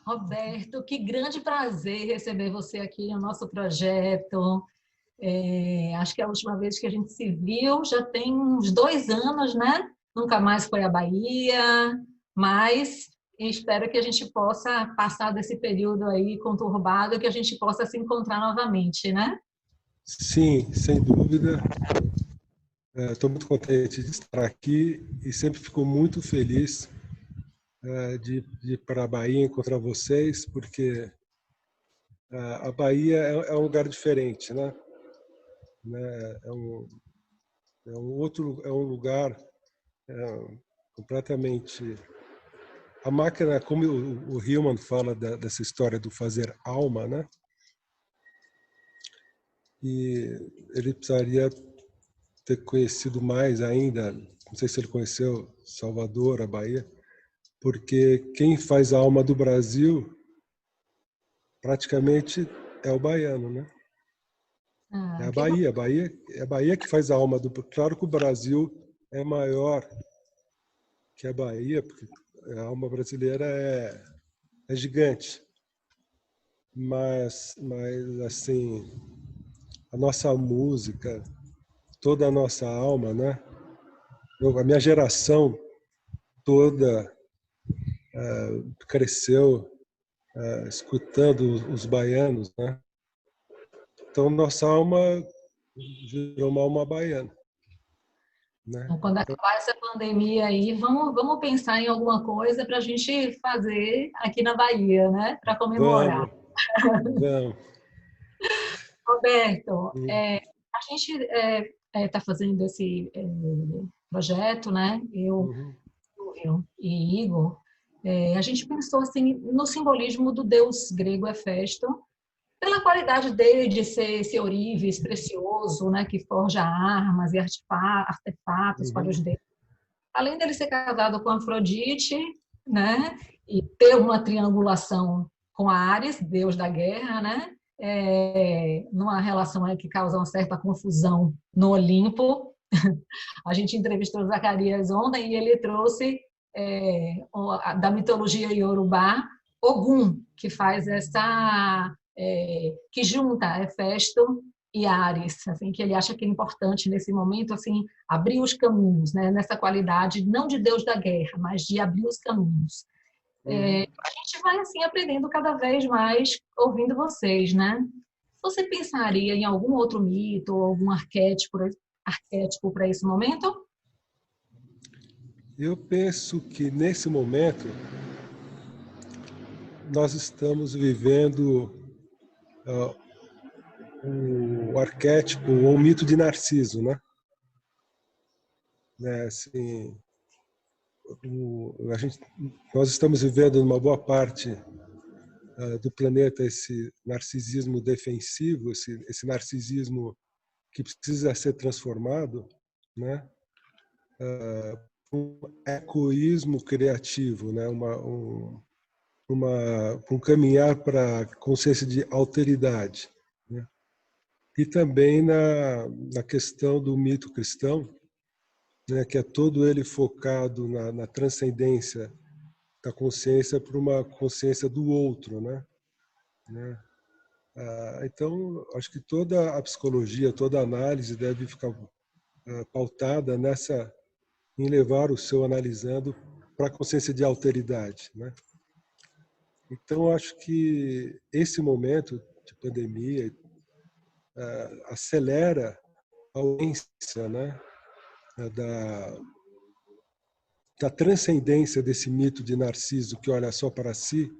Roberto, que grande prazer receber você aqui no nosso projeto. Acho que a última vez que a gente se viu já tem uns 2 anos, né? Nunca mais foi à Bahia, mas espero que a gente possa passar desse período aí conturbado, que a gente possa se encontrar novamente, né? Sim, sem dúvida. Estou muito contente de estar aqui e sempre fico muito feliz de ir para a Bahia encontrar vocês, porque a Bahia é um lugar diferente, né? É um, é um lugar completamente. A máquina, como o Hillman fala dessa história do fazer alma, né? E ele precisaria ter conhecido mais ainda, não sei se ele conheceu Salvador, a Bahia, porque quem faz a alma do Brasil praticamente é o baiano, né? É Ah, a que bom. Bahia, é a Bahia que faz a alma do. Claro que o Brasil é maior que a Bahia, porque a alma brasileira é gigante, mas assim a nossa música, toda a nossa alma, né? A minha geração toda cresceu escutando os baianos, né? Então nossa alma virou uma alma baiana, né? Então, quando acabar essa pandemia aí, vamos pensar em alguma coisa para a gente fazer aqui na Bahia, né? Para comemorar. Vamos, vamos. Roberto, a gente está fazendo esse projeto, né? Uhum, Eu e Igor, a gente pensou assim no simbolismo do deus grego Hefesto, pela qualidade dele de ser esse ourives precioso, né? Que forja armas e artefatos para os uhum, deuses. Além dele ser casado com Afrodite, né? E ter uma triangulação com Ares, deus da guerra, né? Numa relação aí que causa uma certa confusão no Olimpo. A gente entrevistou Zacarias ontem e ele trouxe da mitologia iorubá Ogum, que faz que junta Hefesto e Ares, assim, que ele acha que é importante nesse momento assim abrir os caminhos, né, nessa qualidade não de Deus da guerra, mas de abrir os caminhos. uhum. A gente vai assim aprendendo cada vez mais ouvindo vocês, né? Você pensaria em algum outro mito ou algum arquétipo para esse momento? Eu penso que nesse momento nós estamos vivendo o arquétipo ou o mito de Narciso, né? Assim, nós estamos vivendo numa boa parte do planeta esse narcisismo defensivo, esse narcisismo que precisa ser transformado, né? Um egoísmo criativo, né? Um caminhar para a consciência de alteridade, né? E também na questão do mito cristão, né? Que é todo ele focado na transcendência da consciência para uma consciência do outro, né? Então, acho que toda a psicologia, toda a análise deve ficar pautada em levar o seu analisando para a consciência de alteridade, né? Então, acho que esse momento de pandemia acelera a ausência, né, da, da transcendência desse mito de Narciso que olha só para si,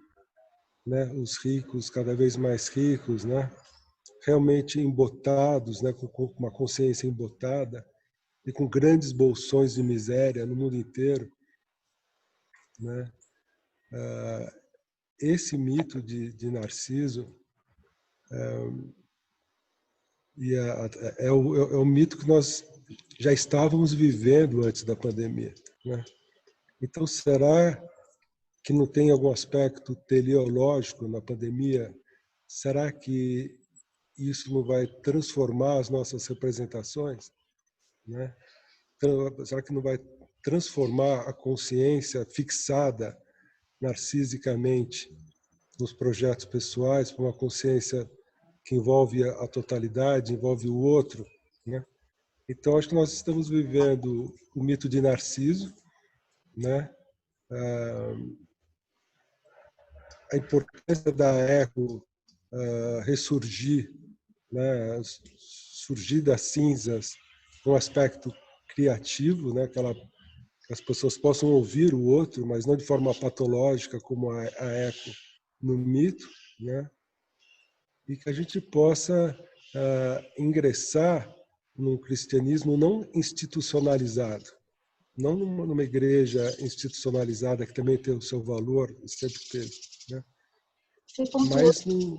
né, os ricos cada vez mais ricos, né, realmente embotados, né, com uma consciência embotada e com grandes bolsões de miséria no mundo inteiro, né. Esse mito de Narciso é o mito que nós já estávamos vivendo antes da pandemia, né? Então, será que não tem algum aspecto teleológico na pandemia? Será que isso não vai transformar as nossas representações, né? Então, será que não vai transformar a consciência fixada narcisicamente nos projetos pessoais, para uma consciência que envolve a totalidade, envolve o outro, né? Então, acho que nós estamos vivendo o mito de Narciso, né? A importância da eco ressurgir, né? Surgir das cinzas com um aspecto criativo, né? Que as pessoas possam ouvir o outro, mas não de forma patológica, como a eco no mito, né? E que a gente possa ingressar num cristianismo não institucionalizado, não numa igreja institucionalizada que também tem o seu valor, sempre teve, né? Você pontuou, Mas não,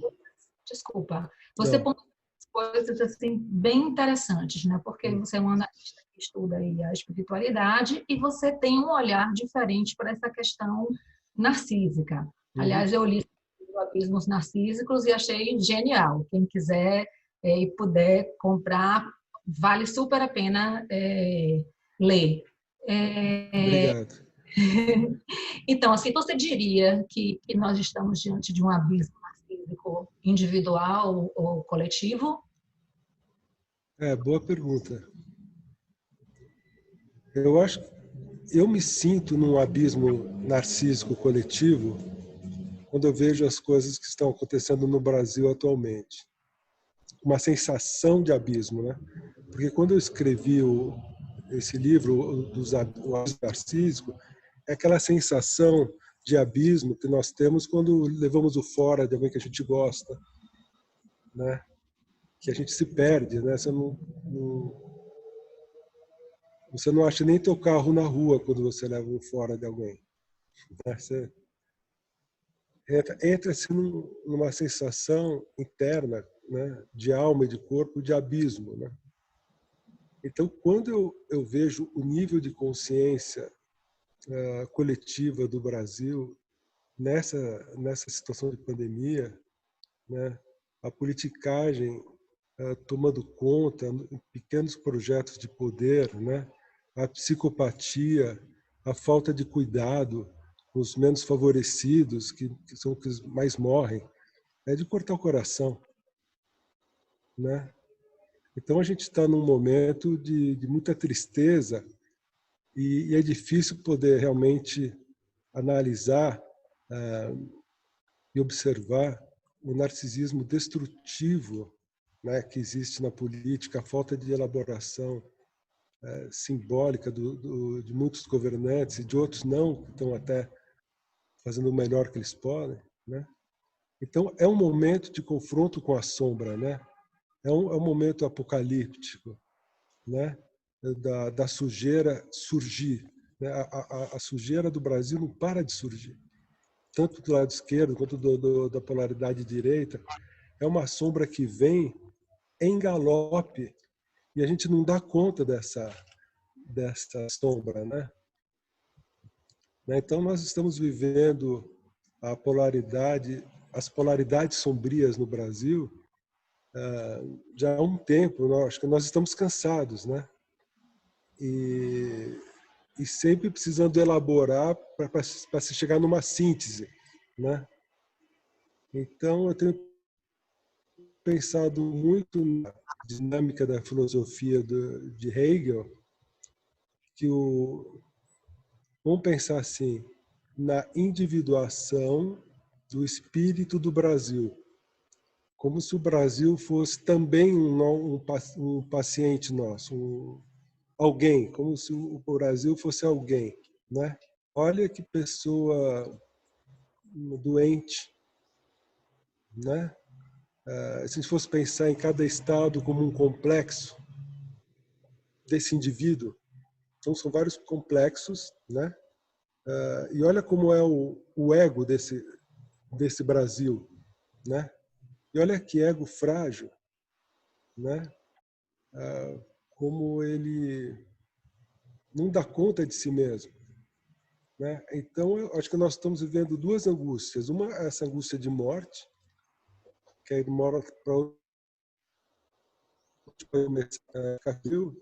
desculpa, você não. pontuou coisas assim bem interessantes, né? Porque Hum, você é um analista que estuda aí a espiritualidade e você tem um olhar diferente para essa questão narcísica. uhum. Aliás, eu li o Abismos Narcísicos e achei genial. Quem quiser e puder comprar, vale super a pena ler. Obrigado. Então, assim, você diria que nós estamos diante de um abismo narcísico individual ou coletivo? Boa pergunta. Eu acho, eu me sinto num abismo narcísico coletivo quando eu vejo as coisas que estão acontecendo no Brasil atualmente. Uma sensação de abismo, né? Porque quando eu escrevi esse livro, o Abismo Narcísico, é aquela sensação de abismo que nós temos quando levamos o fora de alguém que a gente gosta, né? Que a gente se perde, né? Você não acha nem teu carro na rua quando você leva o fora de alguém, né? Você entra assim numa sensação interna, né? De alma e de corpo, de abismo, né? Então, quando eu vejo o nível de consciência coletiva do Brasil nessa situação de pandemia, né, a politicagem tomando conta em pequenos projetos de poder, né, a psicopatia, a falta de cuidado com os menos favorecidos, que são os que mais morrem, é de cortar o coração, né? Então a gente está num momento de muita tristeza e é difícil poder realmente analisar e observar o narcisismo destrutivo, né, que existe na política, a falta de elaboração simbólica de muitos governantes e de outros não, que estão até fazendo o melhor que eles podem, né? Então é um momento de confronto com a sombra, né? É um momento apocalíptico, né? Da sujeira surgir, né? A sujeira do Brasil não para de surgir, tanto do lado esquerdo quanto da polaridade direita. É uma sombra que vem em galope e a gente não dá conta dessa sombra, né? Então nós estamos vivendo as polaridades sombrias no Brasil já há um tempo. Acho que nós estamos cansados, né? E, e sempre precisando elaborar para se chegar numa síntese, né? Então eu tenho pensado muito na dinâmica da filosofia de Hegel, que vamos pensar assim, na individuação do espírito do Brasil, como se o Brasil fosse também um paciente nosso, alguém, como se o Brasil fosse alguém, né? Olha que pessoa doente, né? Se a gente fosse pensar em cada estado como um complexo desse indivíduo, então são vários complexos, né? E olha como é o ego desse Brasil, né? E olha que ego frágil, né? Como ele não dá conta de si mesmo, né? Então, eu acho que nós estamos vivendo duas angústias. Uma é essa angústia de morte, que aí mora para Cafil,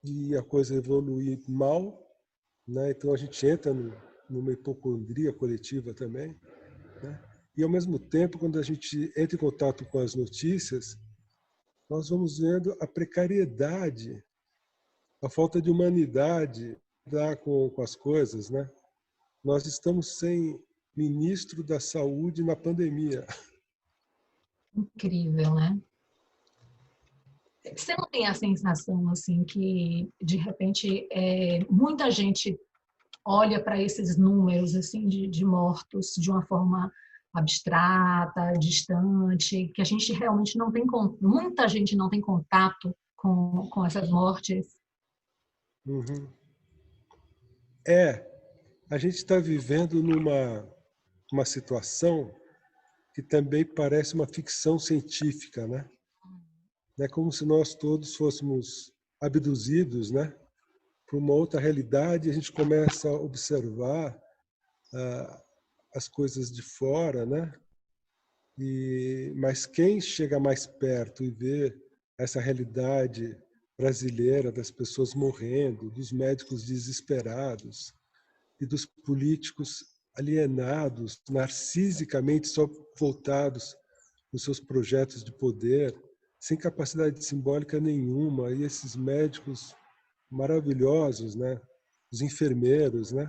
e a coisa evoluir mal, né? Então a gente entra numa hipocondria coletiva também, né? E, ao mesmo tempo, quando a gente entra em contato com as notícias, nós vamos vendo a precariedade, a falta de humanidade lidar com as coisas, né? Nós estamos sem ministro da Saúde na pandemia. Incrível, né? Você não tem a sensação assim que de repente muita gente olha para esses números assim de mortos de uma forma abstrata, distante, que a gente realmente não tem muita gente não tem contato com essas mortes? Uhum. A gente está vivendo numa situação que também parece uma ficção científica, né? É como se nós todos fôssemos abduzidos, né, para uma outra realidade. A gente começa a observar as coisas de fora, né? Mas quem chega mais perto e vê essa realidade brasileira das pessoas morrendo, dos médicos desesperados e dos políticos alienados, narcisicamente só voltados nos seus projetos de poder, sem capacidade simbólica nenhuma, e esses médicos maravilhosos, né? Os enfermeiros, né?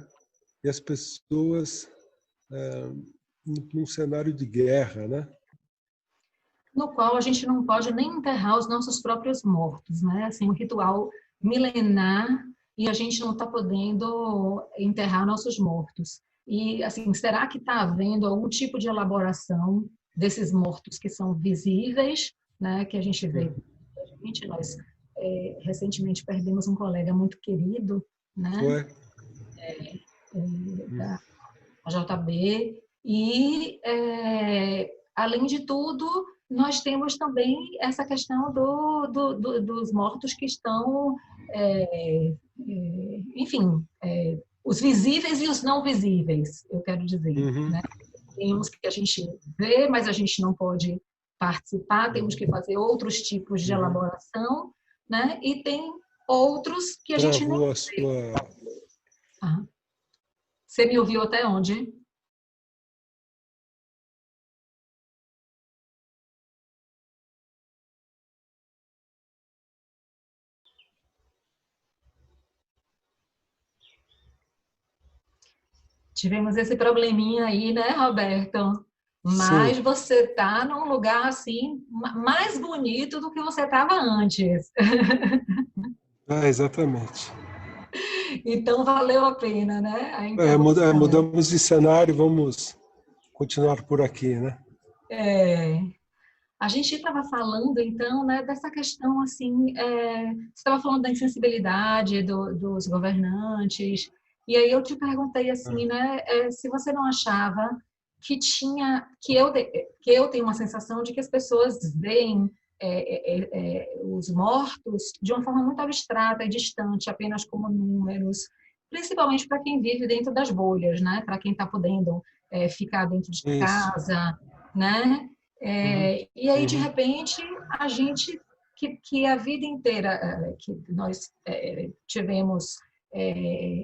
E as pessoas num cenário de guerra, né? No qual a gente não pode nem enterrar os nossos próprios mortos, né? Assim, um ritual milenar e a gente não está podendo enterrar nossos mortos. E, assim, será que está havendo algum tipo de elaboração desses mortos que são visíveis, né? Que a gente vê. Nós recentemente perdemos um colega muito querido, né? Foi. Da JB. E, além de tudo, nós temos também essa questão dos mortos que estão, enfim, os visíveis e os não visíveis, eu quero dizer. Uhum. Né? Tem uns que a gente vê, mas a gente não pode participar, temos que fazer outros tipos de elaboração, né? E tem outros que a gente nem Travou a vê. sua... Ah. Você me ouviu até onde? Tivemos esse probleminha aí, né, Roberto? Sim, Mas você está num lugar assim mais bonito do que você estava antes. exatamente. Então valeu a pena, né? A interrupção. Mudamos de cenário, vamos continuar por aqui, né? É, a gente estava falando então, né, dessa questão assim, você estava falando da insensibilidade dos governantes, e aí eu te perguntei assim, né, se você não achava que tinha, que eu tenho uma sensação de que as pessoas veem os mortos de uma forma muito abstrata e distante, apenas como números, principalmente para quem vive dentro das bolhas, né, para quem está podendo ficar dentro de Isso. casa, né? Uhum. E aí, de Uhum. repente, a gente, que a vida inteira, que nós tivemos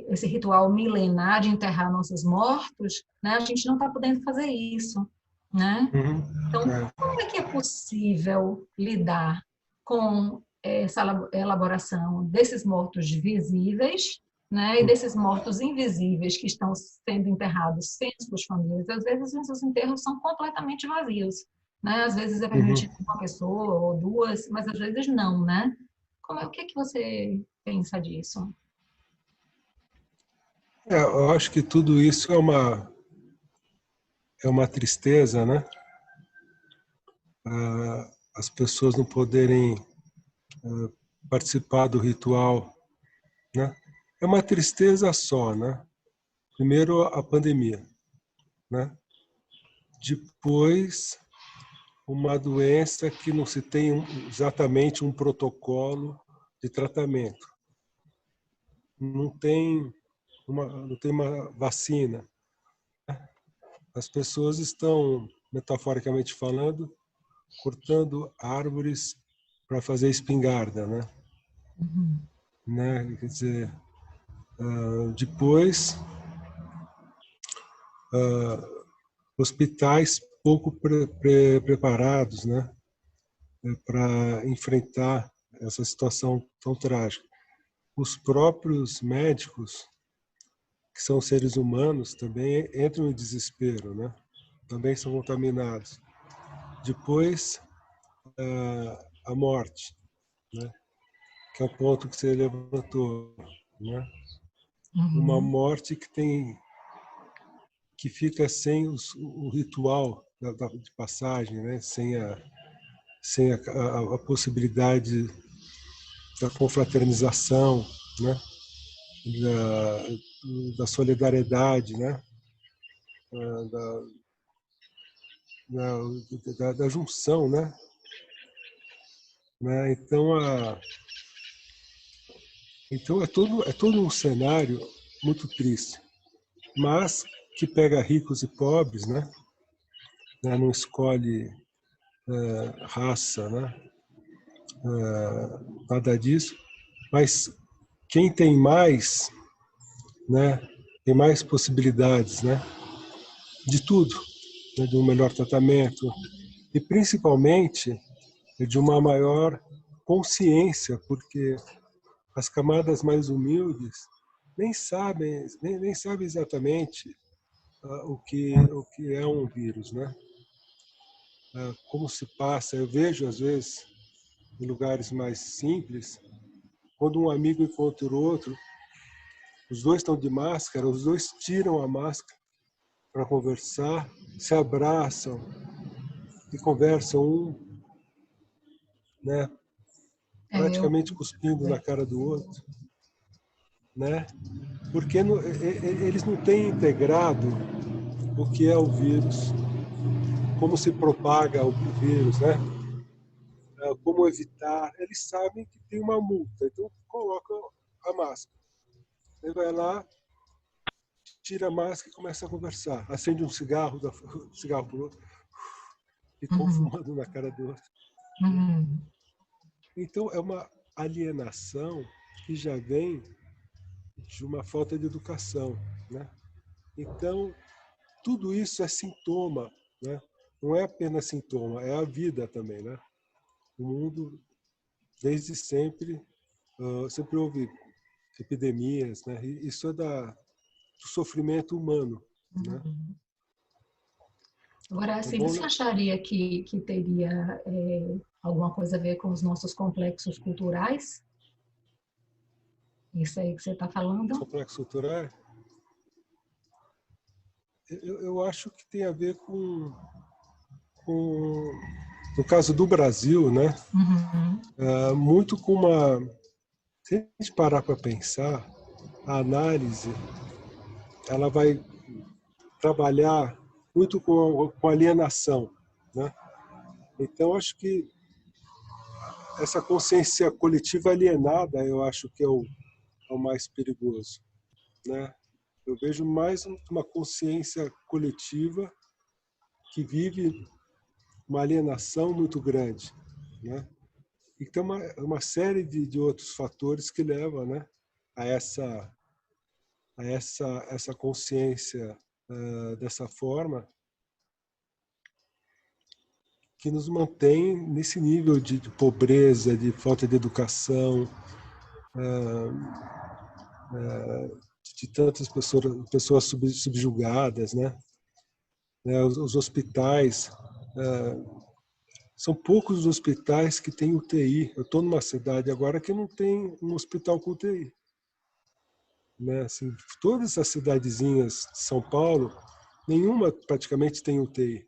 esse ritual milenar de enterrar nossos mortos, né? A gente não está podendo fazer isso, né? Uhum. Então, como é que é possível lidar com essa elaboração desses mortos visíveis, né, e desses mortos invisíveis que estão sendo enterrados sem suas famílias? Às vezes, esses enterros são completamente vazios, né? Às vezes é Uhum. permitido uma pessoa ou duas, mas às vezes não, né? O que é que você pensa disso? Eu acho que tudo isso é uma tristeza, né? As pessoas não poderem participar do ritual, né? É uma tristeza só, né? Primeiro a pandemia, né? Depois uma doença que não se tem exatamente um protocolo de tratamento. Não tem uma vacina. As pessoas estão, metaforicamente falando, cortando árvores para fazer espingarda, né? Uhum. Quer dizer, depois hospitais pouco preparados, né, para enfrentar essa situação tão trágica. Os próprios médicos, que são seres humanos, também entram em desespero, né? Também são contaminados. Depois, a morte, né? Que é o ponto que você levantou, né? Uma morte que fica sem o ritual de passagem, né? Sem a possibilidade da confraternização, né? Da solidariedade, né? Da junção, né? Então é todo um cenário muito triste, mas que pega ricos e pobres, né? Não escolhe raça, né? Nada disso, mas quem tem mais, né? Tem mais possibilidades, né? De tudo, né? De um melhor tratamento e principalmente de uma maior consciência, porque as camadas mais humildes nem sabem exatamente o que é um vírus, né? Como se passa. Eu vejo às vezes em lugares mais simples, quando um amigo encontra o outro, os dois estão de máscara, os dois tiram a máscara para conversar, se abraçam e conversam né, praticamente cuspindo na cara do outro, né? Porque eles não têm integrado o que é o vírus, como se propaga o vírus, né? Como evitar. Eles sabem que tem uma multa, então colocam a máscara. Ele vai lá, tira a máscara e começa a conversar. Acende um cigarro, dá um cigarro pro outro, e estão fumando na cara do outro. Então é uma alienação que já vem de uma falta de educação, né? Então tudo isso é sintoma, né? Não é apenas sintoma, é a vida também, né? O mundo desde sempre sempre houve epidemias, né? E isso é do sofrimento humano, né? Agora, assim, você acharia que teria alguma coisa a ver com os nossos complexos culturais? Isso aí que você está falando? Complexo cultural? Eu acho que tem a ver no caso do Brasil, né? Muito com uma... Se a gente parar para pensar, a análise ela vai trabalhar muito com alienação, né? Então, acho que essa consciência coletiva alienada, eu acho que é o mais perigoso, né? Eu vejo mais uma consciência coletiva que vive uma alienação muito grande, né? E tem uma série de outros fatores que levam, né, a essa consciência dessa forma, que nos mantém nesse nível de pobreza, de falta de educação, de tantas pessoas subjugadas, né? Os hospitais, são poucos os hospitais que têm UTI. Eu estou numa cidade agora que não tem um hospital com UTI. Né? Assim, todas as cidadezinhas de São Paulo, nenhuma praticamente tem UTI.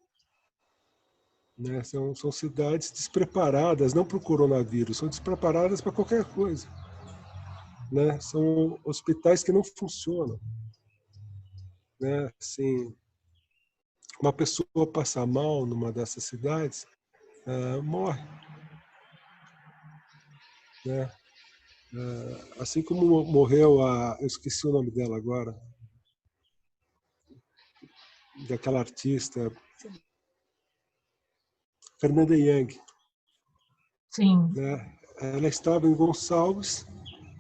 Né? São cidades despreparadas, não para o coronavírus, são despreparadas para qualquer coisa. Né? São hospitais que não funcionam. Né? Assim, uma pessoa passa mal numa dessas cidades, morre. Né? Assim como morreu eu esqueci o nome dela agora, daquela artista, Fernanda Young. Sim. Né? Ela estava em Gonçalves,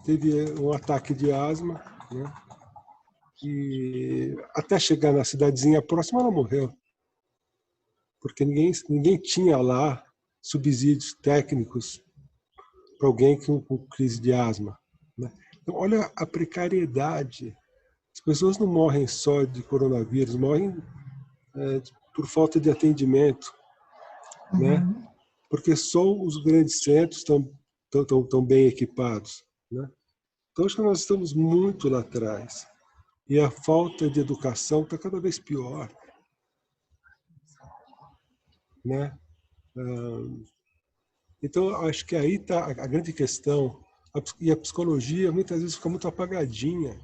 teve um ataque de asma, né? E até chegar na cidadezinha próxima, ela morreu. Porque ninguém tinha lá subsídios técnicos para alguém com crise de asma, né? Então, olha a precariedade. As pessoas não morrem só de coronavírus, morrem por falta de atendimento, né? Uhum. Porque só os grandes centros estão bem equipados, né? Então, acho que nós estamos muito lá atrás. E a falta de educação está cada vez pior, né? Então, acho que aí está a grande questão. E a psicologia muitas vezes fica muito apagadinha,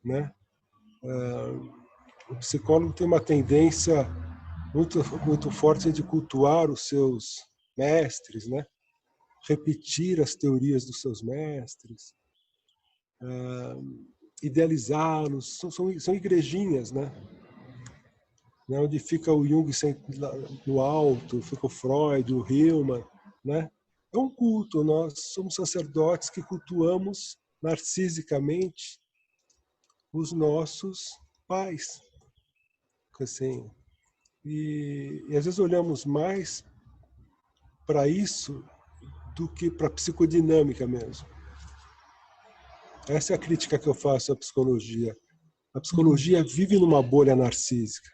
né? O psicólogo tem uma tendência muito forte de cultuar os seus mestres, né? Repetir as teorias dos seus mestres, idealizá-los. São igrejinhas, né? Onde fica o Jung no alto, fica o Freud, o Hillman, né? É um culto. Nós somos sacerdotes que cultuamos narcisicamente os nossos pais, assim. E às vezes olhamos mais para isso do que para a psicodinâmica mesmo. Essa é a crítica que eu faço à psicologia. A psicologia vive numa bolha narcísica.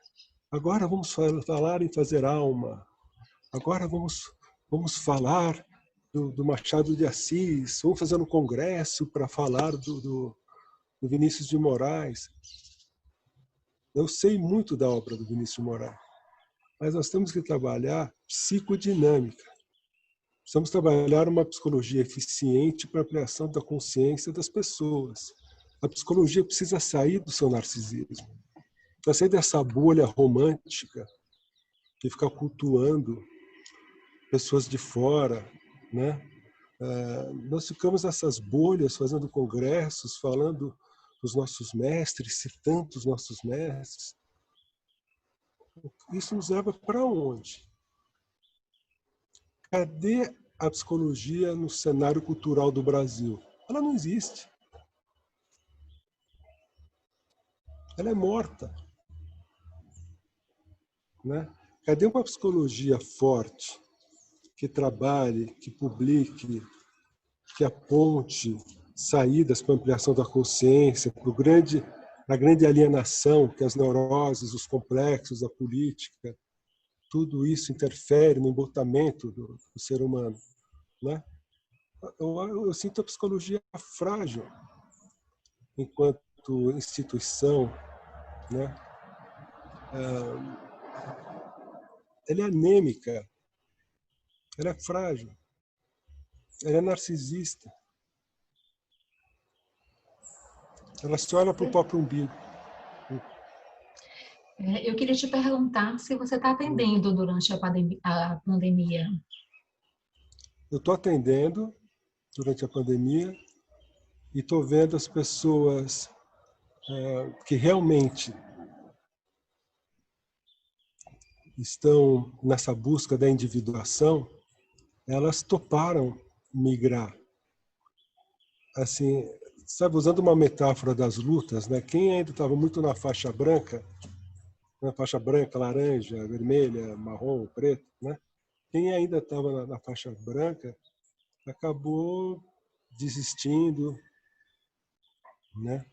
Agora vamos falar em fazer alma. Agora vamos falar do Machado de Assis. Vamos fazer um congresso para falar do Vinícius de Moraes. Eu sei muito da obra do Vinícius de Moraes, mas nós temos que trabalhar psicodinâmica. Precisamos trabalhar uma psicologia eficiente para a ampliação da consciência das pessoas. A psicologia precisa sair do seu narcisismo, precisa sair dessa bolha romântica que fica cultuando pessoas de fora, né? Nós ficamos nessas bolhas fazendo congressos, falando dos nossos mestres, citando os nossos mestres. Isso nos leva para onde? Cadê a psicologia no cenário cultural do Brasil? Ela não existe. Ela é morta, né? Cadê uma psicologia forte, que trabalhe, que publique, que aponte saídas para a ampliação da consciência, para a grande alienação que as neuroses, os complexos, a política, tudo isso interfere no embotamento do ser humano, né? Eu sinto a psicologia frágil enquanto instituição, né? Ela é anêmica, ela é frágil, ela é narcisista, ela só olha para o próprio umbigo. Eu queria te perguntar se você está atendendo durante a pandemia. Eu estou atendendo durante a pandemia e estou vendo as pessoas que realmente estão nessa busca da individuação, elas toparam migrar. Assim, sabe, usando uma metáfora das lutas, né? Quem ainda estava muito na faixa branca, laranja, vermelha, marrom, preto, né? Quem ainda estava na faixa branca acabou desistindo, né?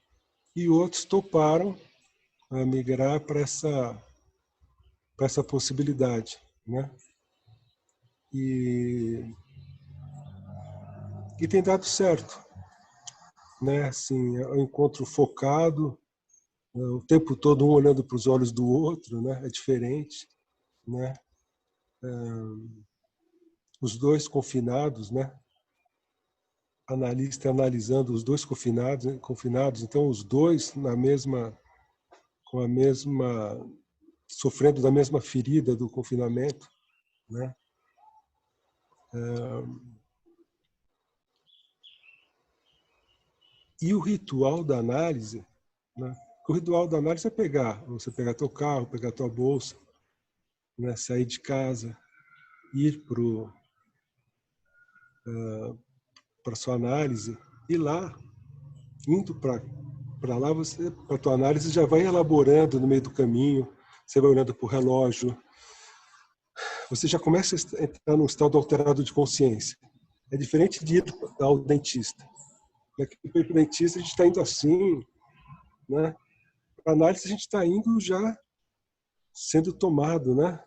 E outros toparam migrar para essa possibilidade, né? E tem dado certo, né? Assim, é um encontro focado, o tempo todo um olhando para os olhos do outro, né? É diferente, né? Os dois confinados, né? Analista analisando os dois confinados, então os dois com a mesma, sofrendo da mesma ferida do confinamento, né? E o ritual da análise, né? O ritual da análise é você pegar teu carro, pegar tua bolsa, né? Sair de casa, ir para sua análise, e lá, indo para para lá, você, para a tua análise, já vai elaborando no meio do caminho, você vai olhando para o relógio, você já começa a entrar num estado alterado de consciência. É diferente de ir ao dentista. Aqui para o dentista a gente está indo assim, né? Para análise a gente está indo já sendo tomado, né?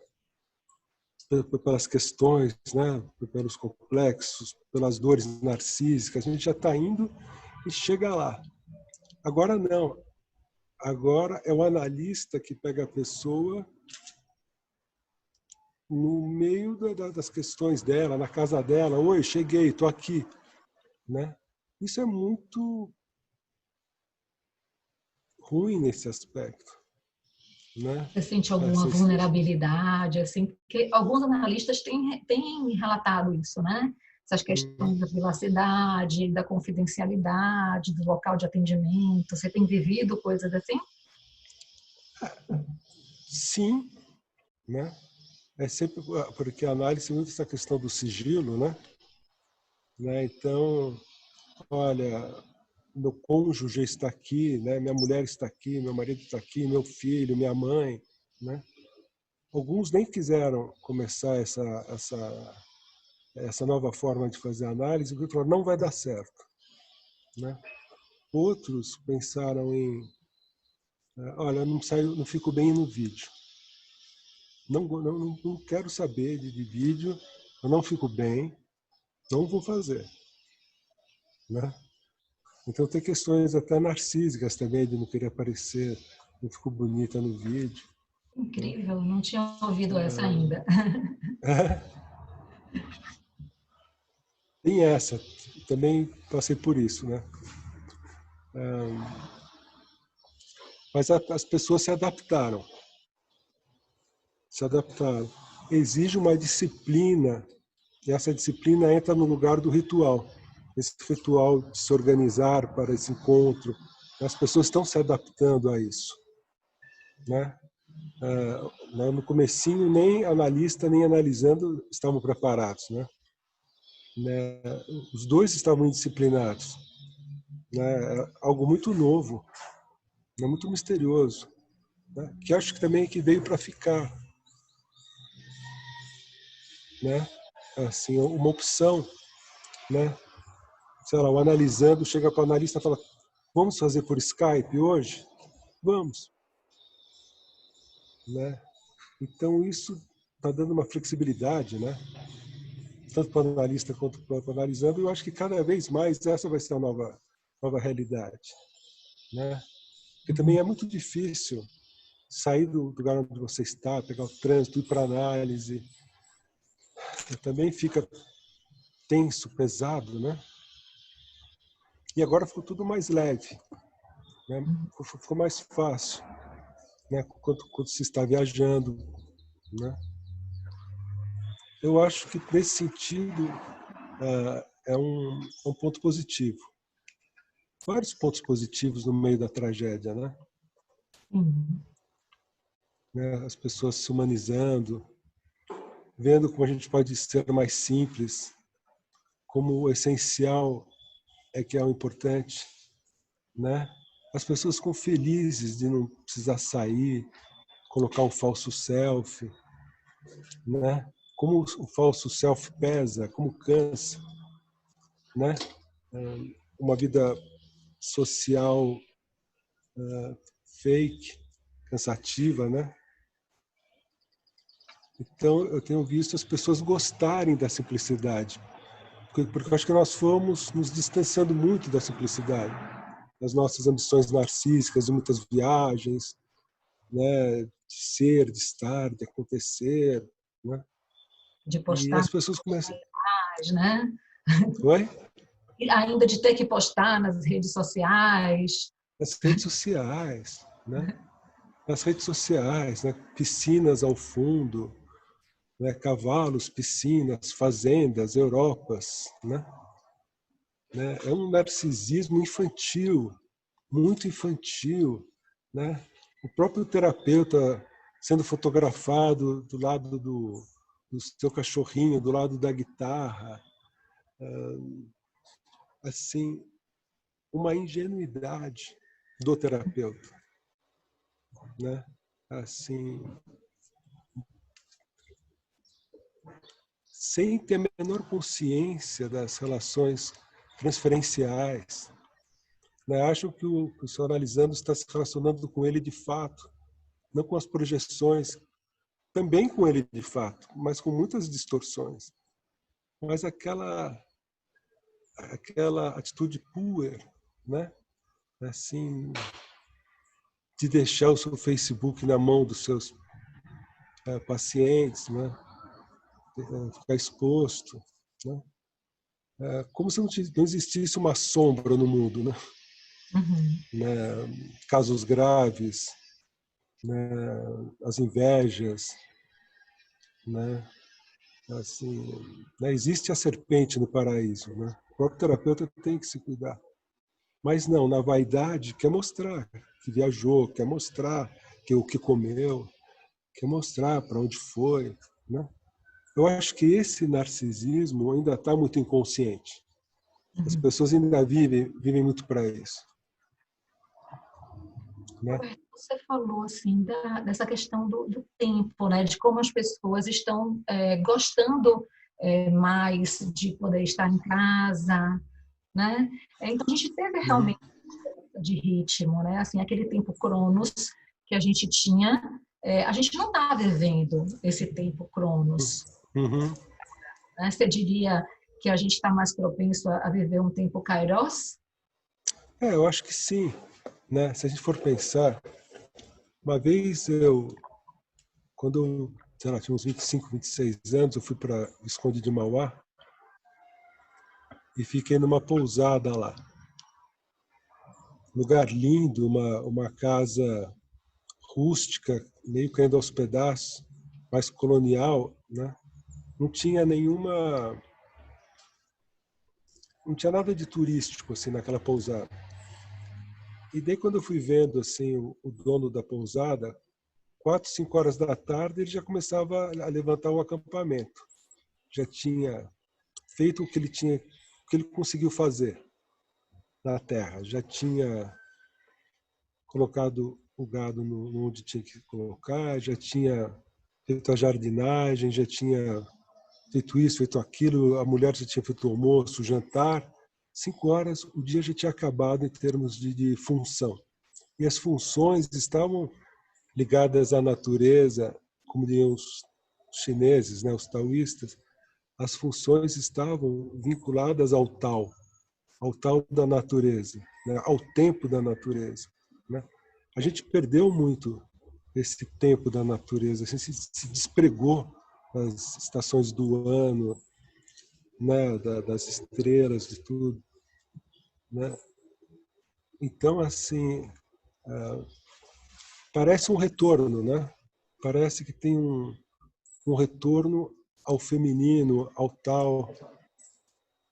Pelas questões, né? Pelos complexos, pelas dores narcísicas, a gente já está indo e chega lá. Agora não. Agora é o analista que pega a pessoa no meio das questões dela, na casa dela. Oi, cheguei, estou aqui, né? Isso é muito ruim nesse aspecto, né? Você sente alguma Assim, vulnerabilidade, assim, porque alguns analistas têm relatado isso, né? Essas questões da privacidade, da confidencialidade, do local de atendimento. Você tem vivido coisas assim? sim, né? É sempre porque a análise tem muito essa questão do sigilo, né? Então, olha, meu cônjuge está aqui, né? Minha mulher está aqui, meu marido está aqui, meu filho, minha mãe, né? Alguns nem quiseram começar essa nova forma de fazer análise, porque falaram, não vai dar certo, né? Outros pensaram em, olha, não saio, não fico bem no vídeo. Não quero saber de vídeo, eu não fico bem, não vou fazer, né? Então tem questões até narcísicas também, de não querer aparecer, não ficou bonita no vídeo, né? Incrível, não tinha ouvido essa ainda. Tem essa, também passei por isso, né? Mas as pessoas se adaptaram. Exige uma disciplina, e essa disciplina entra no lugar do ritual. Esse ritual de se organizar para esse encontro, as pessoas estão se adaptando a isso, né? No comecinho, nem analista, nem analisando estavam preparados, né? Os dois estavam indisciplinados, né? Algo muito novo, né? Muito misterioso, né? Que acho que também é que veio para ficar, né? Assim, uma opção, né? Sei lá, o analisando chega para o analista e fala, vamos fazer por Skype hoje? Vamos, né? Então isso está dando uma flexibilidade, né? Tanto para o analista quanto para o analisando. Eu acho que cada vez mais essa vai ser a nova realidade, né? Porque também é muito difícil sair do lugar onde você está, pegar o trânsito, ir para análise. Também fica tenso, pesado, né? E agora ficou tudo mais leve, né? Ficou mais fácil, né? Quando se está viajando, né? Eu acho que nesse sentido é um ponto positivo. Vários pontos positivos no meio da tragédia, né? Uhum. As pessoas se humanizando, vendo como a gente pode ser mais simples, como o essencial é que é o importante, né? As pessoas ficam felizes de não precisar sair, colocar um falso selfie, né? Como o falso selfie pesa, como cansa, né? Uma vida social fake, cansativa, né? Então eu tenho visto as pessoas gostarem da simplicidade, porque eu acho que nós fomos nos distanciando muito da simplicidade, das nossas ambições narcísicas, de muitas viagens, né? De ser, de estar, de acontecer, né? De E postar as pessoas começam, mais, né? oi? E ainda de ter que postar nas redes sociais. Nas redes sociais, né? Nas redes sociais, né? Piscinas ao fundo, né? Cavalos, piscinas, fazendas, Europas, né? É um narcisismo infantil, muito infantil, né? O próprio terapeuta sendo fotografado do lado do seu cachorrinho, do lado da guitarra, assim, uma ingenuidade, do terapeuta, né? Assim, sem ter a menor consciência das relações transferenciais, né? Acham que o psicoanalisando está se relacionando com ele de fato, não com as projeções, também com ele de fato, mas com muitas distorções. Mas aquela atitude puer, né? Assim, de deixar o seu Facebook na mão dos seus pacientes, né? Ficar exposto, né? Como se não existisse uma sombra no mundo, né? Uhum. Né? Casos graves, né? As invejas, né? Assim, né? Existe a serpente no paraíso, né? O próprio terapeuta tem que se cuidar. Mas não, na vaidade, quer mostrar que viajou, quer mostrar que o que comeu, quer mostrar para onde foi, né? Eu acho que esse narcisismo ainda está muito inconsciente. As Uhum. pessoas ainda vivem muito para isso, né? Roberto, você falou assim dessa questão do tempo, né? De como as pessoas estão gostando mais de poder estar em casa, né? Então a gente teve Uhum. realmente de ritmo, né? Assim, aquele tempo Cronos que a gente tinha, a gente não está vivendo esse tempo Cronos, Uhum. né? Você diria que a gente está mais propenso a viver um tempo Kairos? Eu acho que sim, né? Se a gente for pensar, uma vez quando eu, sei lá, tinha uns 25, 26 anos, eu fui para Visconde de Mauá e fiquei numa pousada lá. Lugar lindo, uma casa rústica, meio caindo aos pedaços, mais colonial, né? Não tinha não tinha nada de turístico assim naquela pousada. E daí quando eu fui vendo assim o dono da pousada, 4, 5 horas da tarde ele já começava a levantar o acampamento. Já tinha feito o que ele conseguiu fazer na terra. Já tinha colocado o gado onde tinha que colocar, já tinha feito a jardinagem, já tinha feito isso, feito aquilo, a mulher já tinha feito o almoço, o jantar. 5 horas, o dia já tinha acabado em termos de função. E as funções estavam ligadas à natureza, como diriam os chineses, né, os taoístas, as funções estavam vinculadas ao Tao da natureza, né, ao tempo da natureza. Né? A gente perdeu muito esse tempo da natureza, assim, se despregou das estações do ano, né, das estrelas, de tudo. Né? Então, assim, parece um retorno, né? Parece que tem um retorno ao feminino, ao tal.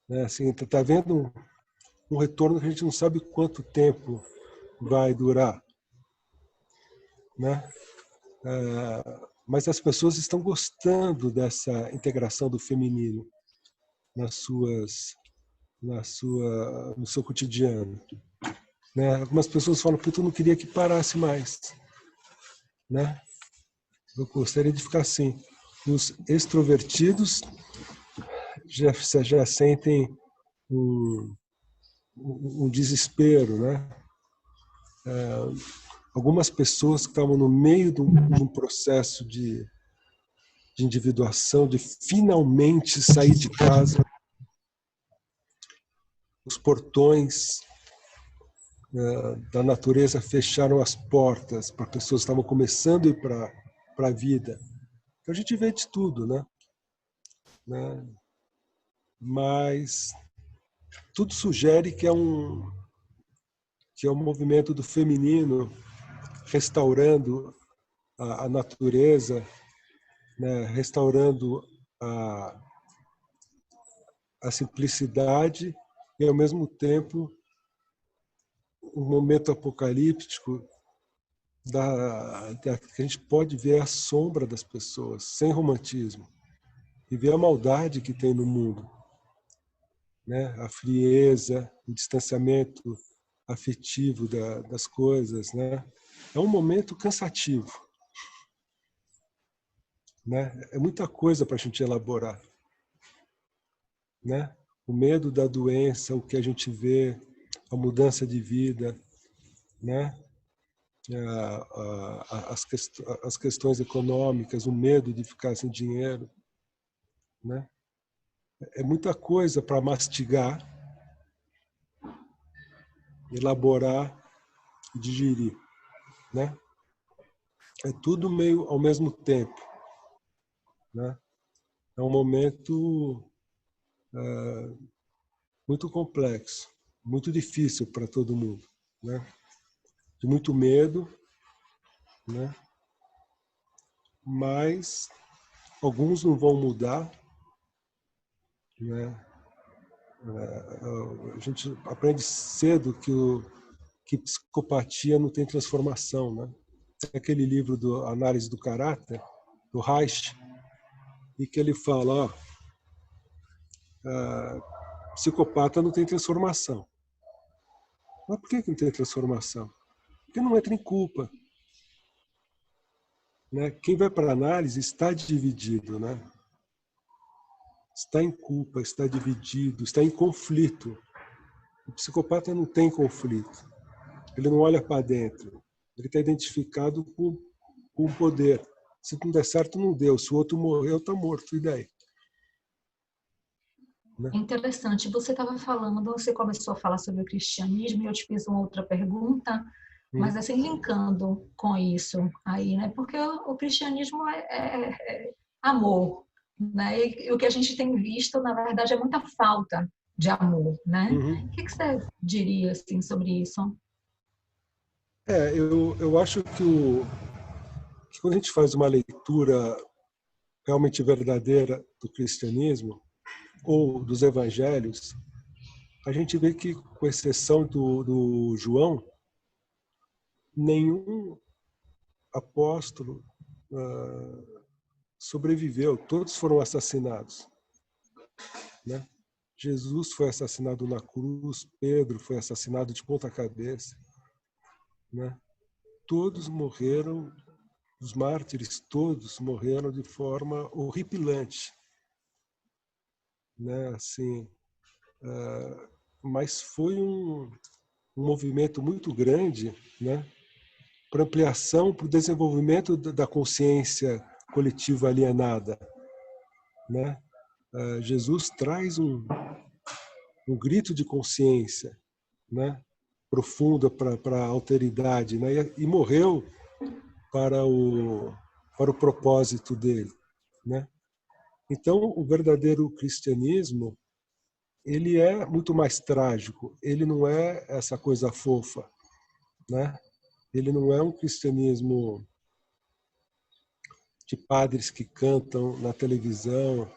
Né? Assim, tá vendo um retorno que a gente não sabe quanto tempo vai durar. Né? Mas as pessoas estão gostando dessa integração do feminino no seu cotidiano. Né? Algumas pessoas falam que eu não queria que parasse mais. Né? Eu gostaria de ficar assim. Os extrovertidos já sentem um, um desespero, né? Algumas pessoas que estavam no meio de um processo de individuação, de finalmente sair de casa, os portões da natureza fecharam as portas para pessoas que estavam começando a ir para a vida. Então a gente vê de tudo, né? Mas tudo sugere que é um movimento do feminino restaurando a natureza, né? Restaurando a simplicidade e, ao mesmo tempo, um momento apocalíptico que a gente pode ver a sombra das pessoas, sem romantismo, e ver a maldade que tem no mundo, né? A frieza, o distanciamento, afetivo das coisas, né? É um momento cansativo, né? É muita coisa para a gente elaborar, né? O medo da doença, o que a gente vê, a mudança de vida, né? As questões econômicas, o medo de ficar sem dinheiro, né? É muita coisa para mastigar, elaborar e digerir, né? É tudo meio ao mesmo tempo, né? É um momento muito complexo, muito difícil para todo mundo, né? De muito medo, né? Mas alguns não vão mudar, né? A gente aprende cedo que psicopatia não tem transformação, né? Tem aquele livro do Análise do Caráter, do Reich, e que ele fala, ó, psicopata não tem transformação. Mas por que não tem transformação? Porque não entra em culpa, né? Quem vai para a análise está dividido, né? Está em culpa, está dividido, está em conflito. O psicopata não tem conflito. Ele não olha para dentro. Ele está identificado com o poder. Se não der certo, não deu. Se o outro morreu, está morto. E daí? Né? É interessante. Você estava falando, você começou a falar sobre o cristianismo e eu te fiz uma outra pergunta, mas assim, linkando com isso aí, né? Porque o cristianismo é amor, né? E o que a gente tem visto, na verdade, é muita falta de amor, né? O que você diria, assim, sobre isso? Eu acho que quando a gente faz uma leitura realmente verdadeira do cristianismo ou dos evangelhos, a gente vê que, com exceção do João, nenhum apóstolo sobreviveu, todos foram assassinados, né? Jesus foi assassinado na cruz, Pedro foi assassinado de ponta cabeça, né? Todos morreram, os mártires todos morreram de forma horripilante, né? Assim, mas foi um movimento muito grande, né? Para ampliação, para o desenvolvimento da consciência coletiva alienada, né? Jesus traz um grito de consciência, né? Profunda para a alteridade, né? E morreu para o propósito dele, né? Então, o verdadeiro cristianismo, ele é muito mais trágico. Ele não é essa coisa fofa, né? Ele não é um cristianismo de padres que cantam na televisão,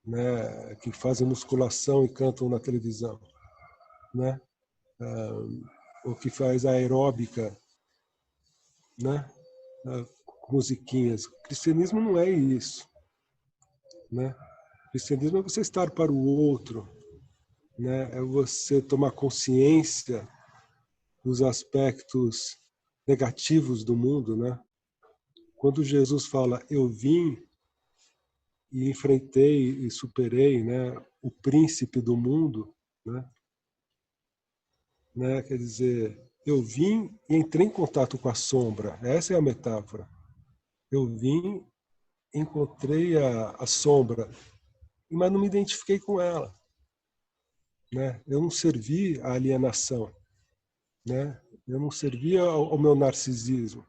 né? Que fazem musculação e cantam na televisão, né? Ou que faz aeróbica, né? Musiquinhas. O cristianismo não é isso, né? O cristianismo é você estar para o outro, né? É você tomar consciência dos aspectos negativos do mundo, né? Quando Jesus fala, eu vim e enfrentei e superei, né, o príncipe do mundo, né? Quer dizer, eu vim e entrei em contato com a sombra. Essa é a metáfora. Eu vim, encontrei a sombra, mas não me identifiquei com ela, né? Eu não servi à alienação, né? Eu não servi ao meu narcisismo,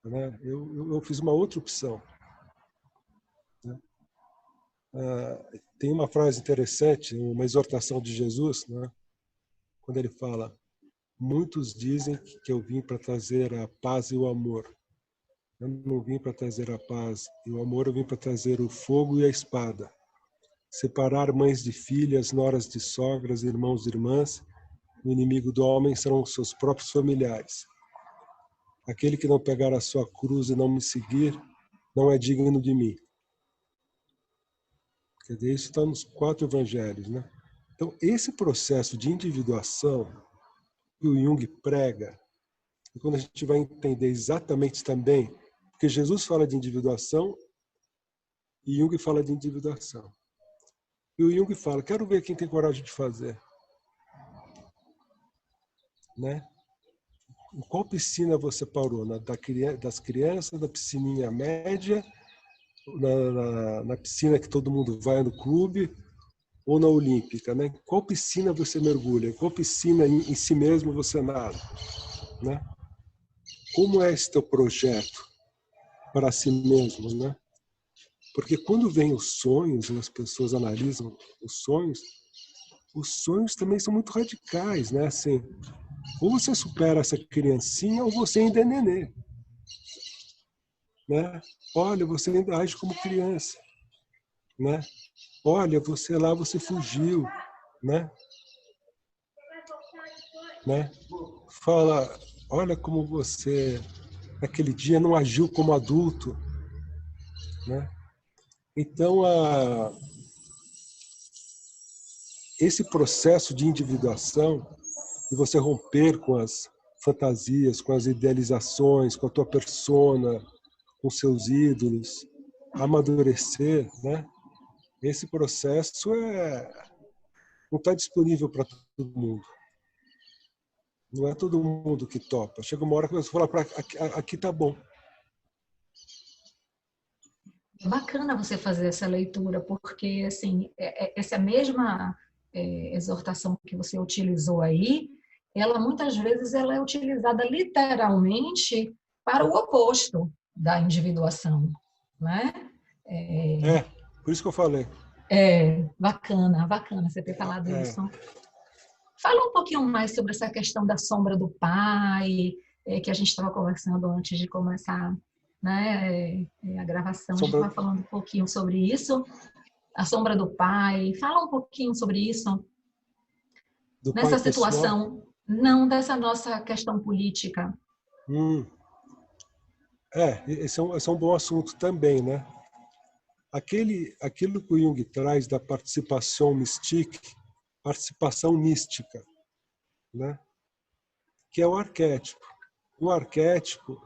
né? Eu fiz uma outra opção, né? Tem uma frase interessante, uma exortação de Jesus, né? Quando ele fala: muitos dizem que eu vim para trazer a paz e o amor. Eu não vim para trazer a paz e o amor, eu vim para trazer o fogo e a espada. Separar mães de filhas, noras de sogras, irmãos de irmãs. O inimigo do homem serão os seus próprios familiares. Aquele que não pegar a sua cruz e não me seguir, não é digno de mim. Quer dizer, isso está nos 4 evangelhos, né? Então, esse processo de individuação que o Jung prega, e quando a gente vai entender exatamente também, porque Jesus fala de individuação e Jung fala de individuação. E o Jung fala, quero ver quem tem coragem de fazer. Né? Em qual piscina você parou? Das crianças, na piscininha média, na piscina que todo mundo vai no clube, ou na olímpica? Né? Em qual piscina você mergulha? Em qual piscina em si mesmo você nada? Né? Como é esse teu projeto para si mesmo? Né? Porque quando vem os sonhos, e as pessoas analisam os sonhos também são muito radicais, né? Assim, ou você supera essa criancinha ou você ainda é nenê. Né? Olha, você ainda age como criança. Né? Olha, você fugiu. Né? Né? Fala, olha como você naquele dia não agiu como adulto. Né? Então, esse processo de individuação, de você romper com as fantasias, com as idealizações, com a tua persona, com seus ídolos, amadurecer, né? Esse processo não está disponível para todo mundo. Não é todo mundo que topa. Chega uma hora que você fala, aqui tá bom. É bacana você fazer essa leitura, porque assim, essa mesma exortação que você utilizou aí, ela muitas vezes ela é utilizada literalmente para o oposto da individuação, né? Por isso que eu falei. Bacana, bacana você ter falado isso. Fala um pouquinho mais sobre essa questão da sombra do pai, que a gente estava conversando antes de começar, né, a gravação. A gente estava falando um pouquinho sobre isso, a sombra do pai. Fala um pouquinho sobre isso. Do nessa pai situação, pessoal? Não dessa nossa questão política. Esse é um bom assunto também, né? Aquilo que o Jung traz da participação mística, né? Que é o arquétipo. No arquétipo,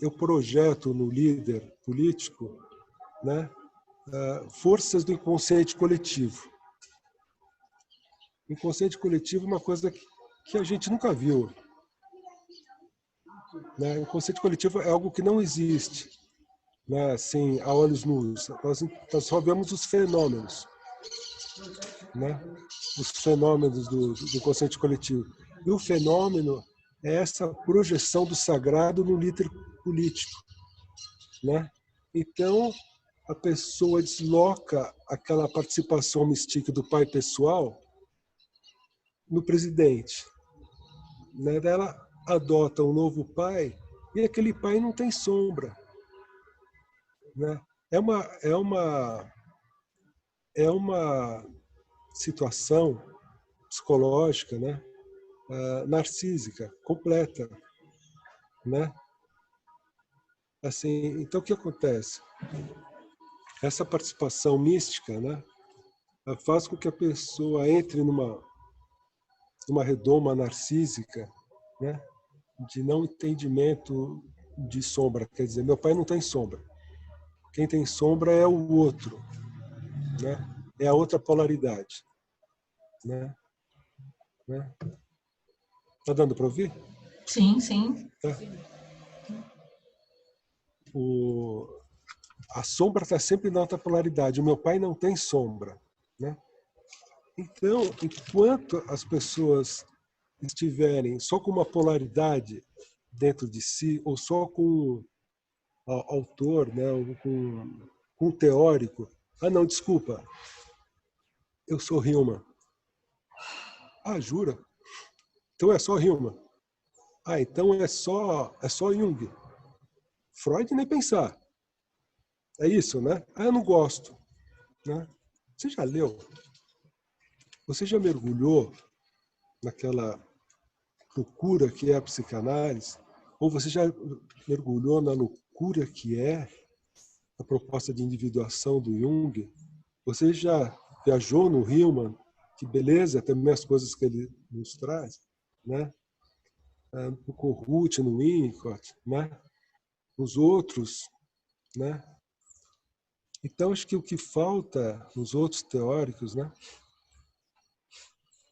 eu projeto no líder político, né, forças do inconsciente coletivo. O inconsciente coletivo é uma coisa que a gente nunca viu. Né? O inconsciente coletivo é algo que não existe, né, assim, a olhos nus. Nós só vemos os fenômenos. Né? Os fenômenos do inconsciente coletivo. E o fenômeno é essa projeção do sagrado no líder político. Né? Então, a pessoa desloca aquela participação mística do pai pessoal no presidente. Né? Ela adota um novo pai e aquele pai não tem sombra. Né? É uma situação psicológica, né? Narcísica, completa. Né? Assim, então, o que acontece? Essa participação mística, né, faz com que a pessoa entre numa redoma narcísica, né, de não entendimento de sombra. Quer dizer, meu pai não tem sombra. Quem tem sombra é o outro. Né? É a outra polaridade. Né? Tá dando para ouvir? Sim, sim. Tá. A sombra está sempre na outra polaridade. O meu pai não tem sombra. Né? Então, enquanto as pessoas estiverem só com uma polaridade dentro de si, ou só com o autor, né, ou com o teórico, não, desculpa, eu sou Hillman. Jura? Então é só Hillman. Então é só Jung. Freud nem pensar. É isso, né? Eu não gosto. Né? Você já leu? Você já mergulhou naquela loucura que é a psicanálise? Ou você já mergulhou na loucura que é a proposta de individuação do Jung? Você já viajou no Hillman, que beleza também as coisas que ele nos traz, né? No Kohut, no Winnicott, né? Os outros, né? Então, acho que o que falta nos outros teóricos, né?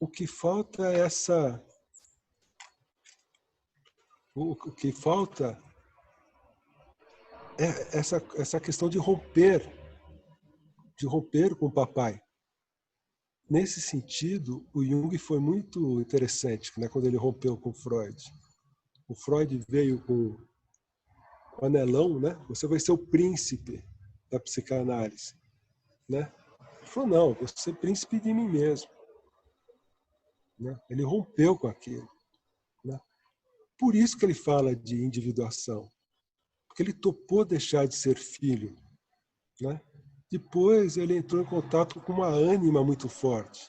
O que falta é o que falta é essa questão de romper com o papai. Nesse sentido, o Jung foi muito interessante, né, quando ele rompeu com o Freud. O Freud veio com o anelão, né? Você vai ser o príncipe da psicanálise, né? Ele falou, não, vou ser príncipe de mim mesmo. Né? Ele rompeu com aquilo. Né? Por isso que ele fala de individuação. Porque ele topou deixar de ser filho. Né? Depois ele entrou em contato com uma ânima muito forte.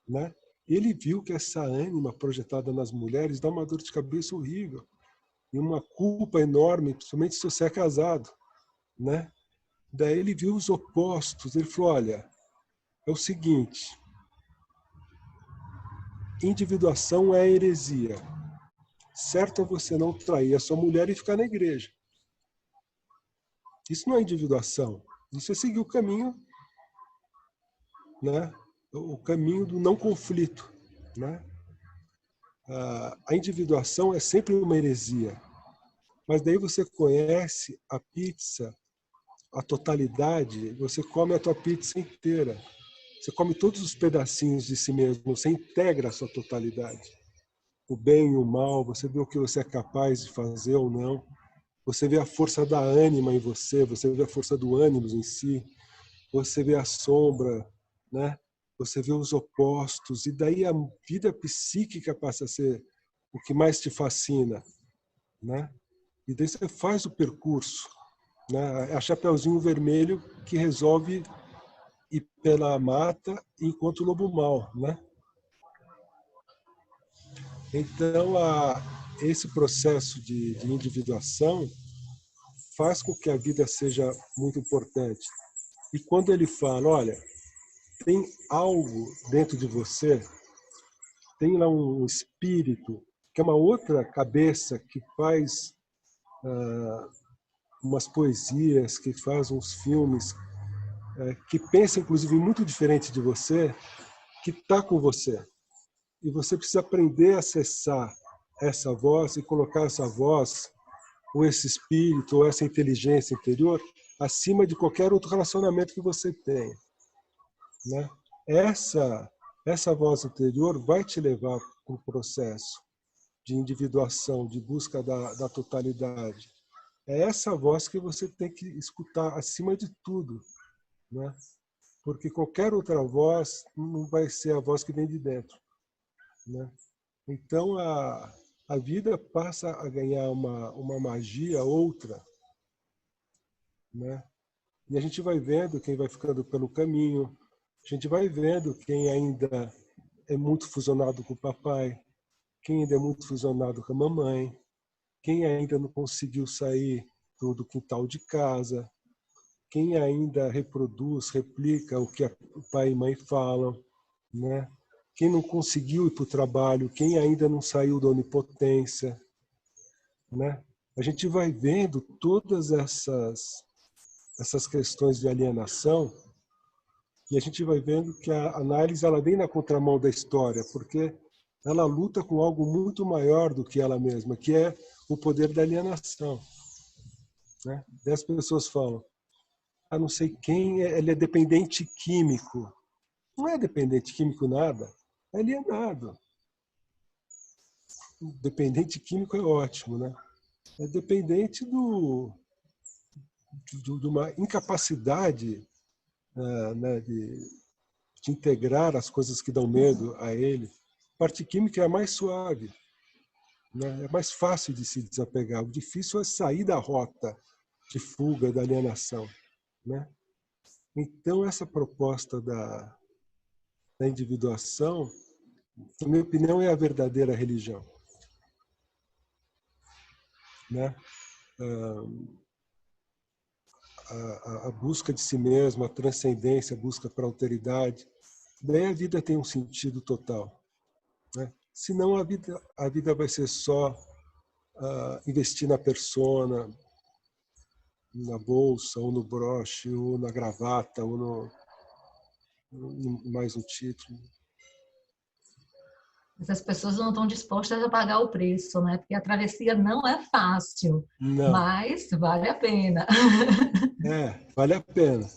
Né? Ele viu que essa ânima projetada nas mulheres dá uma dor de cabeça horrível. E uma culpa enorme, principalmente se você é casado. Né? Daí ele viu os opostos. Ele falou, olha, é o seguinte, individuação é heresia. Certo é você não trair a sua mulher e ficar na igreja. Isso não é individuação. Isso é seguir o caminho, né? O caminho do não conflito. Né? A individuação é sempre uma heresia. Mas daí você conhece a pizza, a totalidade, você come a tua pizza inteira. Você come todos os pedacinhos de si mesmo, você integra a sua totalidade. O bem e o mal, você vê o que você é capaz de fazer ou não. Você vê a força da ânima em você, você vê a força do ânimo em si, você vê a sombra, né? Você vê os opostos, e daí a vida psíquica passa a ser o que mais te fascina. Né? E daí você faz o percurso. Né? É a Chapeuzinho Vermelho que resolve ir pela mata enquanto o lobo mau. Né? Então, esse processo de individuação faz com que a vida seja muito importante. E quando ele fala, olha, tem algo dentro de você, tem lá um espírito, que é uma outra cabeça que faz umas poesias, que faz uns filmes, que pensa, inclusive, muito diferente de você, que está com você. E você precisa aprender a acessar essa voz e colocar essa voz, ou esse espírito, ou essa inteligência interior, acima de qualquer outro relacionamento que você tenha. Né? Essa voz interior vai te levar para o processo de individuação, de busca da totalidade. É essa voz que você tem que escutar acima de tudo. Né? Porque qualquer outra voz não vai ser a voz que vem de dentro. Né? Então, a vida passa a ganhar uma magia outra. Né? E a gente vai vendo quem vai ficando pelo caminho, a gente vai vendo quem ainda é muito fusionado com o papai, quem ainda é muito fusionado com a mamãe, quem ainda não conseguiu sair do quintal de casa, quem ainda reproduz, replica o que o pai e mãe falam, né? Quem não conseguiu ir para o trabalho, quem ainda não saiu da onipotência. Né? A gente vai vendo todas essas questões de alienação e a gente vai vendo que a análise ela vem na contramão da história, porque ela luta com algo muito maior do que ela mesma, que é o poder da alienação. Né? E as pessoas falam, não sei quem, ele é dependente químico. Não é dependente químico nada, é alienado. Dependente químico é ótimo, né? É dependente de uma incapacidade né, de integrar as coisas que dão medo a ele. A parte química é a mais suave, né? É mais fácil de se desapegar. O difícil é sair da rota de fuga, da alienação. Né? Então, essa proposta da individuação, na minha opinião, é a verdadeira religião. Né? A busca de si mesmo, a transcendência, a busca para a alteridade, daí a vida tem um sentido total, né? Senão a vida vai ser só investir na persona, na bolsa, ou no broche, ou na gravata, ou mais um título. Mas as pessoas não estão dispostas a pagar o preço, né? Porque a travessia não é fácil, Não, mas vale a pena. vale a pena.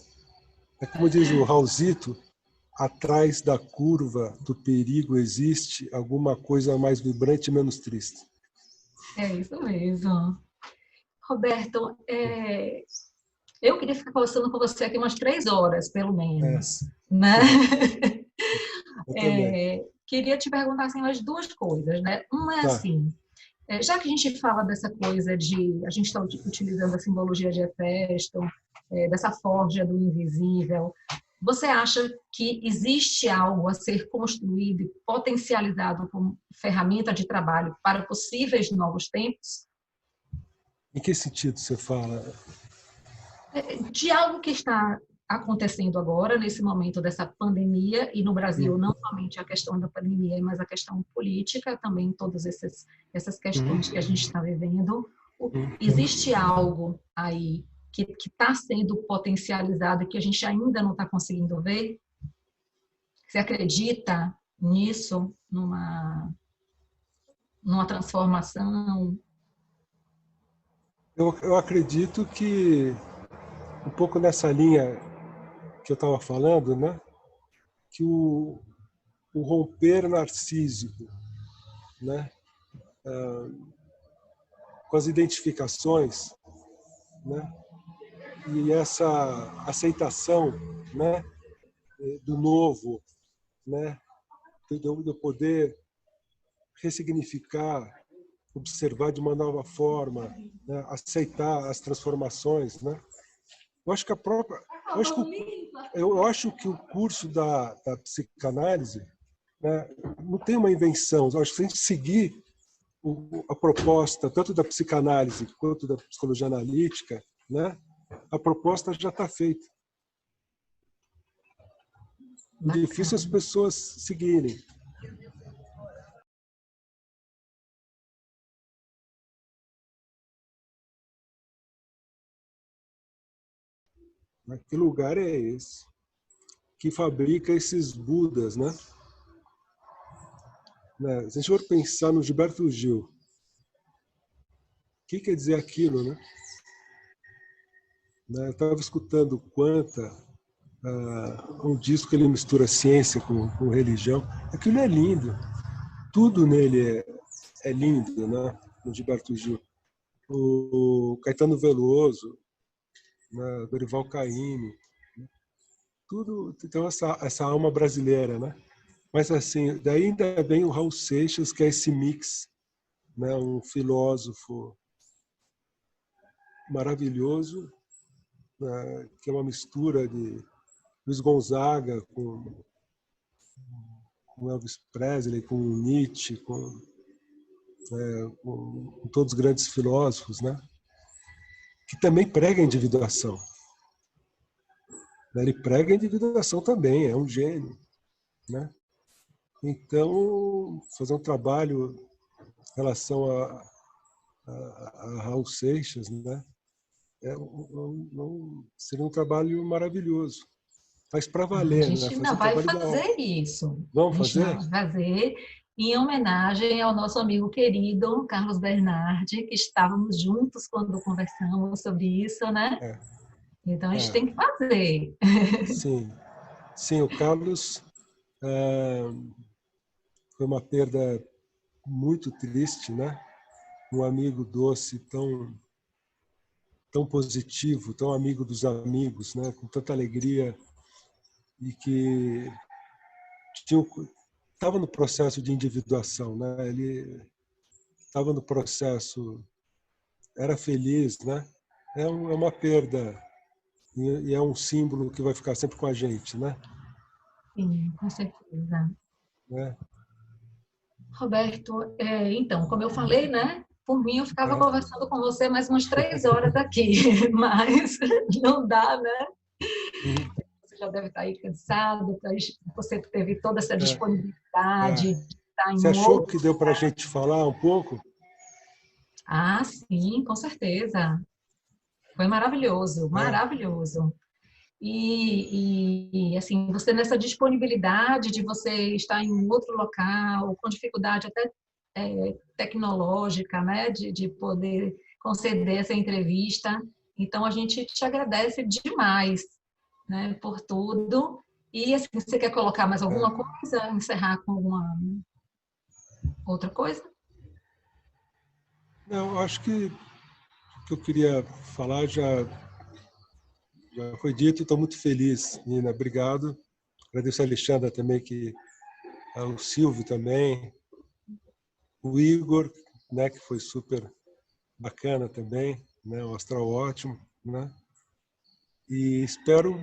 É como diz o Raulzito, atrás da curva do perigo existe alguma coisa mais vibrante e menos triste. É isso mesmo. Roberto, eu queria ficar conversando com você aqui umas 3 horas, pelo menos, né? Eu também. Queria te perguntar assim, umas duas coisas, né? Uma é Tá. assim, já que a gente fala dessa coisa de, a gente está utilizando a simbologia de Hefesto, dessa forja do invisível, você acha que existe algo a ser construído e potencializado como ferramenta de trabalho para possíveis novos tempos? Em que sentido você fala? De algo que está acontecendo agora, nesse momento dessa pandemia, e no Brasil não somente a questão da pandemia, mas a questão política, também todas essas questões que a gente está vivendo. Existe algo aí que está sendo potencializado e que a gente ainda não está conseguindo ver? Você acredita nisso, numa transformação? Eu acredito que um pouco nessa linha que eu estava falando, né? Que o romper narcísico, né? Com as identificações, né? E essa aceitação, né? Do novo, né? Do poder ressignificar, observar de uma nova forma, né? Aceitar as transformações, né? Eu acho que eu acho que o curso da psicanálise, né, não tem uma invenção. Eu acho que se a gente seguir a proposta tanto da psicanálise quanto da psicologia analítica, né, a proposta já está feita. É difícil as pessoas seguirem. Que lugar é esse que fabrica esses Budas, né? Se a gente for pensar no Gilberto Gil, o que quer dizer aquilo, né? Eu estava escutando Quanta, um disco que ele mistura ciência com religião. Aquilo é lindo. Tudo nele é lindo, né? No Gilberto Gil. O Caetano Veloso, né? Dorival Caymmi, tudo. Então essa alma brasileira, né? Mas assim, daí ainda vem o Raul Seixas, que é esse mix, né? Um filósofo maravilhoso, né? Que é uma mistura de Luiz Gonzaga com Elvis Presley, com Nietzsche, com todos os grandes filósofos, né? Que também prega a individuação. Ele prega a individuação também, é um gênio, né? Então, fazer um trabalho em relação a Raul Seixas, né? Seria um trabalho maravilhoso. Faz para A valer, né? gente Faz ainda um vai trabalho da fazer alma. isso. A Vamos gente fazer? ainda vai fazer em homenagem ao nosso amigo querido Carlos Bernardi, que estávamos juntos quando conversamos sobre isso, né? É, Então a gente é, tem que fazer. sim. Sim, o Carlos foi uma perda muito triste, né? Um amigo doce, tão positivo, tão amigo dos amigos, né? Com tanta alegria e que estava no processo de individuação, né? Ele estava no processo, era feliz, né? É uma perda e é um símbolo que vai ficar sempre com a gente, né? Sim, com certeza. Né? Roberto, então, como eu falei, né? Por mim, eu ficava Tá. conversando com você mais umas 3 horas aqui, mas não dá, né? você já deve estar aí cansado, você teve toda essa É. disponibilidade de estar em Você um achou outro... que deu para a gente falar um pouco? Ah, sim, com certeza. Foi maravilhoso, É, maravilhoso. Assim, você nessa disponibilidade de você estar em um outro local, com dificuldade até tecnológica, né, de poder conceder essa entrevista. Então, a gente te agradece demais, né, por tudo. E, assim, você quer colocar mais alguma é. coisa? Encerrar com alguma outra coisa? Não, eu acho que o que eu queria falar já foi dito. Estou muito feliz, Nina. Obrigado. Agradeço a Alexandra também, o Silvio também, o Igor, né, que foi super bacana também, né, o astral ótimo, né? E espero,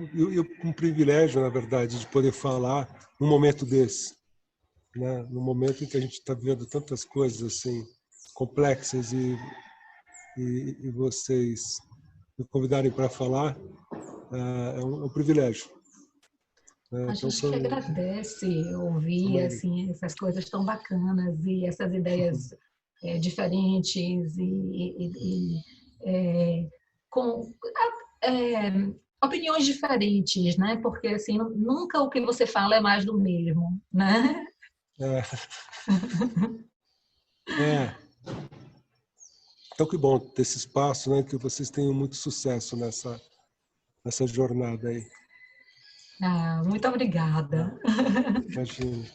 um privilégio, na verdade, de poder falar num momento desse, né? Num momento em que a gente está vivendo tantas coisas assim complexas e vocês me convidarem para falar, é um privilégio, né? A Então gente que agradece ouvir uma, assim essas coisas tão bacanas e essas ideias diferentes é, com é, opiniões diferentes, né? Porque assim nunca o que você fala é mais do mesmo, né? é, é, então que bom ter esse espaço, né? Que vocês tenham muito sucesso nessa jornada aí. Ah, muito Tá? obrigada. Imagina.